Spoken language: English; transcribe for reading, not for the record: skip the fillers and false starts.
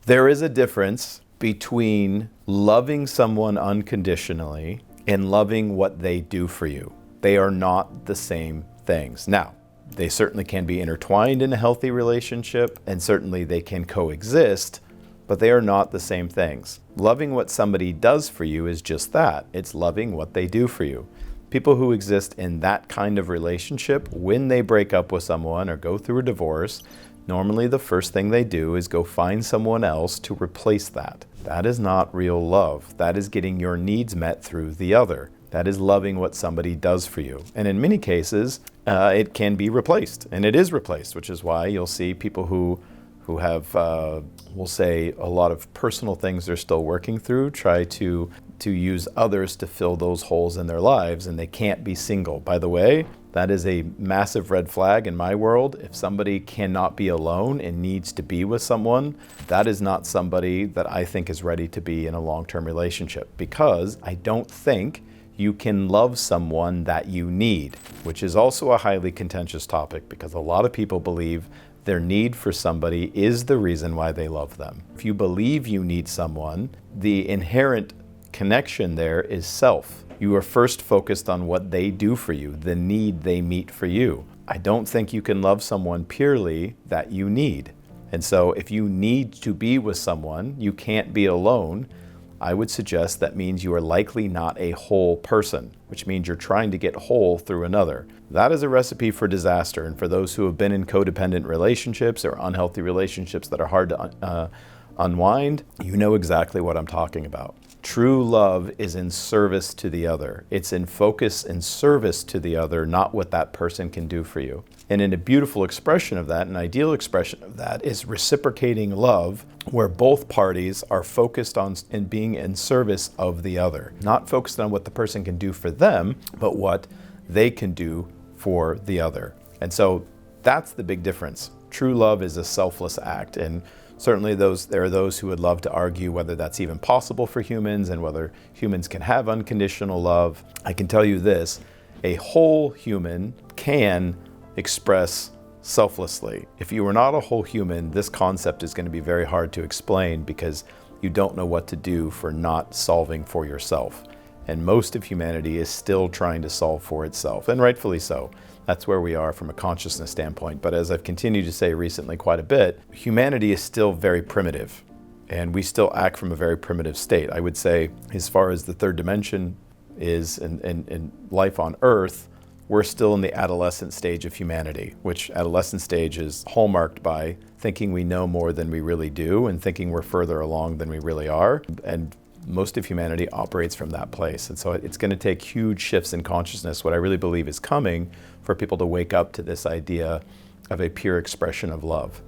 There is a difference between loving someone unconditionally and loving what they do for you. They are not the same things. Now, they certainly can be intertwined in a healthy relationship, and certainly they can coexist, but they are not the same things. Loving what somebody does for you is just that. It's loving what they do for you. People who exist in that kind of relationship, when they break up with someone or go through a divorce, normally the first thing they do is go find someone else to replace that. That is not real love. That is getting your needs met through the other. That is loving what somebody does for you. And in many cases, it can be replaced. And it is replaced, which is why you'll see people who have, we'll say, a lot of personal things they're still working through, try to use others to fill those holes in their lives, and they can't be single. By the way, that is a massive red flag in my world. If somebody cannot be alone and needs to be with someone, that is not somebody that I think is ready to be in a long-term relationship, because I don't think you can love someone that you need, which is also a highly contentious topic, because a lot of people believe their need for somebody is the reason why they love them. If you believe you need someone, the inherent connection there is self. You are first focused on what they do for you, the need they meet for you. I don't think you can love someone purely that you need. And so if you need to be with someone, you can't be alone, I would suggest that means you are likely not a whole person, which means you're trying to get whole through another. That is a recipe for disaster. And for those who have been in codependent relationships or unhealthy relationships that are hard to unwind, you know exactly what I'm talking about. True love is in service to the other. It's in focus and service to the other, not what that person can do for you. And in a beautiful expression of that, an ideal expression of that, is reciprocating love, where both parties are focused on and being in service of the other. Not focused on what the person can do for them, but what they can do for the other. And so that's the big difference. True love is a selfless act. And certainly there are those who would love to argue whether that's even possible for humans and whether humans can have unconditional love. I can tell you this, a whole human can express selflessly. If you are not a whole human, this concept is going to be very hard to explain, because you don't know what to do for not solving for yourself. And most of humanity is still trying to solve for itself, and rightfully so. That's where we are from a consciousness standpoint. But as I've continued to say recently quite a bit, humanity is still very primitive, and we still act from a very primitive state. I would say, as far as the third dimension is in life on Earth, we're still in the adolescent stage of humanity, which adolescent stage is hallmarked by thinking we know more than we really do and thinking we're further along than we really are. And most of humanity operates from that place. And so it's going to take huge shifts in consciousness, what I really believe is coming, for people to wake up to this idea of a pure expression of love.